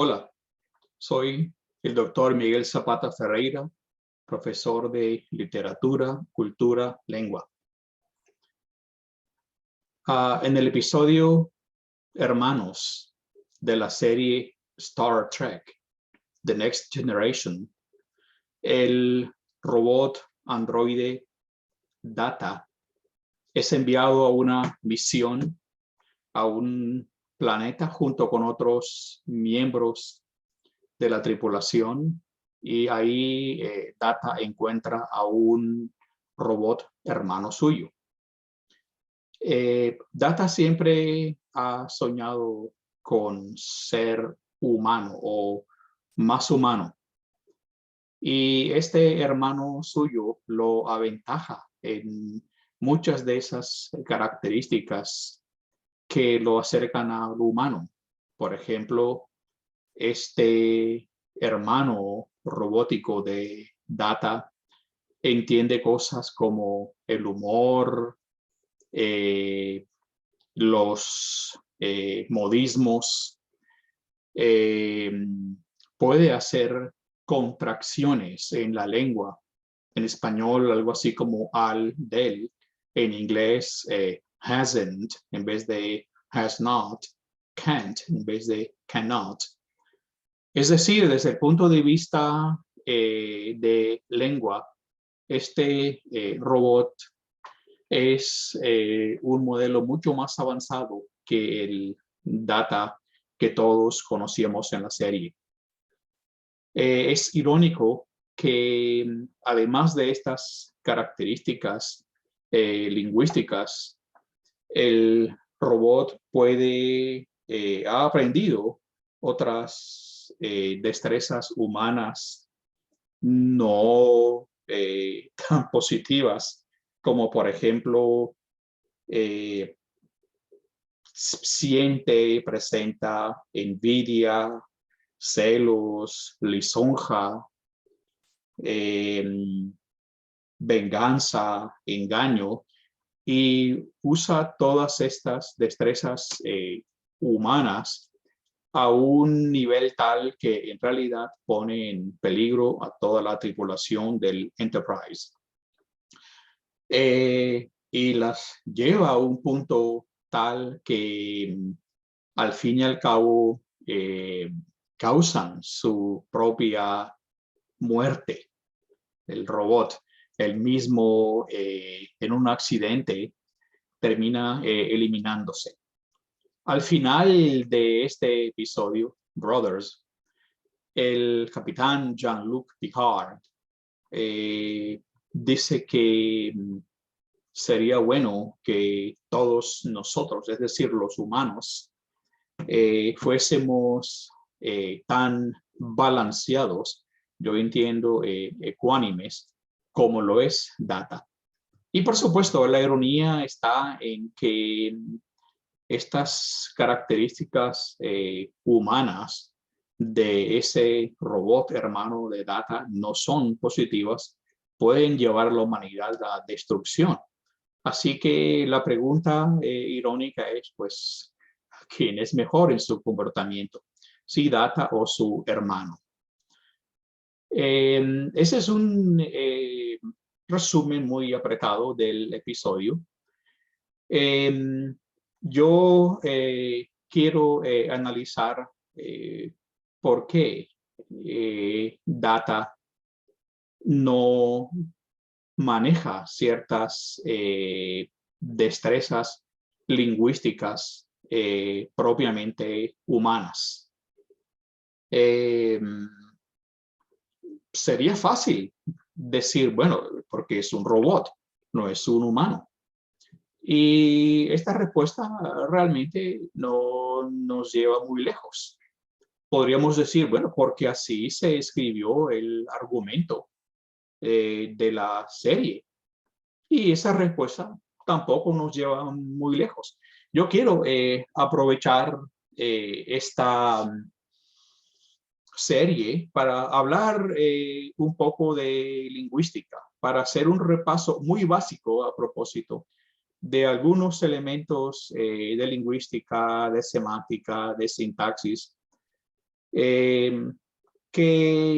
Hola, soy el doctor Miguel Zapata Ferreira, profesor de literatura, cultura, lengua. En el episodio Hermanos de la serie Star Trek, The Next Generation, el robot androide Data es enviado a una misión a un planeta junto con otros miembros de la tripulación y ahí Data encuentra a un robot hermano suyo. Data siempre ha soñado con ser humano o más humano, y este hermano suyo lo aventaja en muchas de esas características que lo acercan al humano. Por ejemplo, este hermano robótico de Data entiende cosas como el humor, eh, los modismos, eh, puede hacer contracciones en la lengua. En español, algo así como al, del. En inglés, hasn't en vez de has not, can't en vez de cannot. Es decir, desde el punto de vista de lengua, este robot es un modelo mucho más avanzado que el Data que todos conocíamos en la serie. Es irónico que además de estas características lingüísticas, el robot ha aprendido otras destrezas humanas no tan positivas, como por ejemplo, siente, presenta envidia, celos, lisonja, venganza, engaño, y usa todas estas destrezas humanas a un nivel tal que en realidad pone en peligro a toda la tripulación del Enterprise. Y las lleva a un punto tal que al fin y al cabo causan su propia muerte. El robot, el mismo en un accidente, termina eliminándose. Al final de este episodio, Brothers, el capitán Jean-Luc Picard dice que sería bueno que todos nosotros, es decir, los humanos, fuésemos tan balanceados, yo entiendo ecuánimes, como lo es Data. Y por supuesto, la ironía está en que estas características humanas de ese robot hermano de Data no son positivas, pueden llevar a la humanidad a la destrucción. Así que la pregunta irónica es, pues, ¿quién es mejor en su comportamiento? ¿Si Data o su hermano? Ese es un resumen muy apretado del episodio. Yo quiero analizar por qué Data no maneja ciertas destrezas lingüísticas propiamente humanas. Sería fácil decir, bueno, porque es un robot, no es un humano. Y esta respuesta realmente no nos lleva muy lejos. Podríamos decir, bueno, porque así se escribió el argumento de la serie. Y esa respuesta tampoco nos lleva muy lejos. Yo quiero aprovechar esta serie para hablar un poco de lingüística, para hacer un repaso muy básico a propósito de algunos elementos de lingüística, de semántica, de sintaxis, que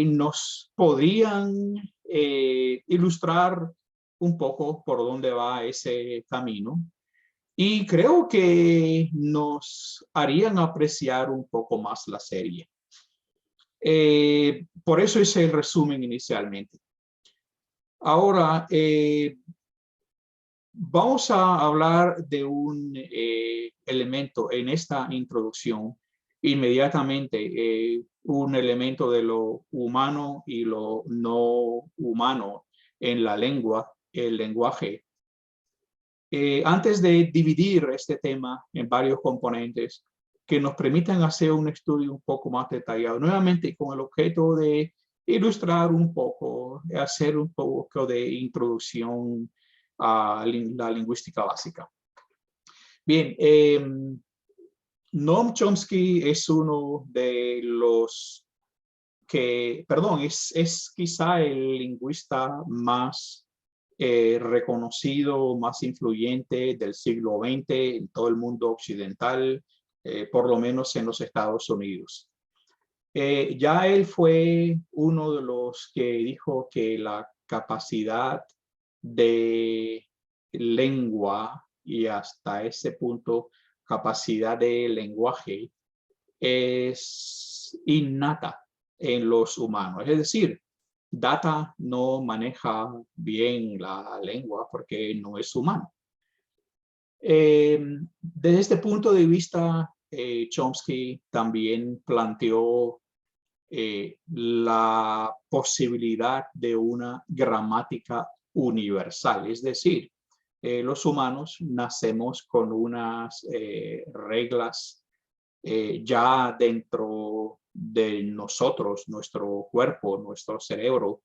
nos podrían ilustrar un poco por dónde va ese camino. Y creo que nos harían apreciar un poco más la serie. Por eso hice el resumen inicialmente. Ahora, vamos a hablar de un elemento en esta introducción, inmediatamente, un elemento de lo humano y lo no humano en la lengua, el lenguaje. Antes de dividir este tema en varios componentes que nos permitan hacer un estudio un poco más detallado, nuevamente con el objeto de ilustrar un poco, hacer un poco de introducción a la lingüística básica. Bien, Noam Chomsky es uno de los que, perdón, es quizá el lingüista más reconocido, más influyente del siglo XX en todo el mundo occidental, por lo menos en los Estados Unidos. Ya él fue uno de los que dijo que la capacidad de lengua y hasta ese punto capacidad de lenguaje es innata en los humanos. Es decir, Data no maneja bien la lengua porque no es humano. Desde este punto de vista, Chomsky también planteó la posibilidad de una gramática universal, es decir, los humanos nacemos con unas reglas ya dentro de nosotros, nuestro cuerpo, nuestro cerebro,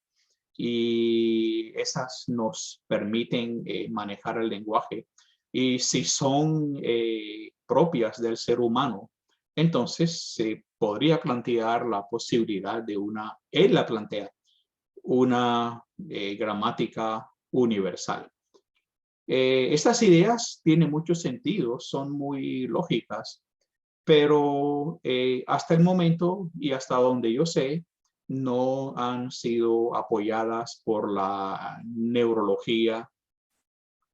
y esas nos permiten manejar el lenguaje. Y si son propias del ser humano, entonces se podría plantear la posibilidad de él la plantea, una gramática universal. Estas ideas tienen mucho sentido, son muy lógicas, pero hasta el momento y hasta donde yo sé, no han sido apoyadas por la neurología,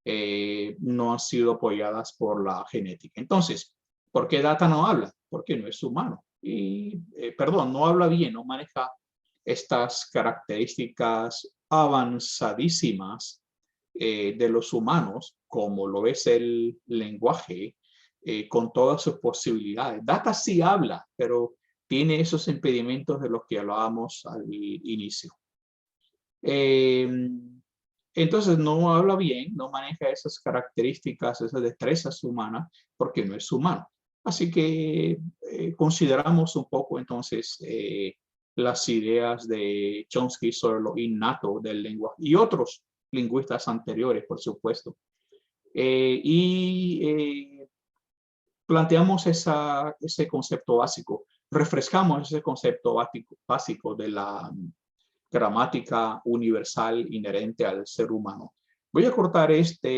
no han sido apoyadas por la genética. Entonces, ¿por qué Data no habla? Porque no es humano. Y, perdón, no habla bien, no maneja estas características avanzadísimas de los humanos, como lo es el lenguaje, con todas sus posibilidades. Data sí habla, pero tiene esos impedimentos de los que hablábamos al inicio. Entonces no habla bien, no maneja esas características, esas destrezas humanas, porque no es humano. Así que consideramos un poco entonces las ideas de Chomsky sobre lo innato del lenguaje y otros lingüistas anteriores, por supuesto. Planteamos ese concepto básico, refrescamos ese concepto básico de la gramática universal inherente al ser humano. Voy a cortar esta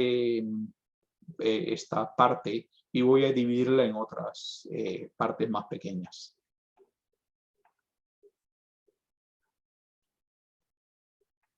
parte y voy a dividirla en otras partes más pequeñas.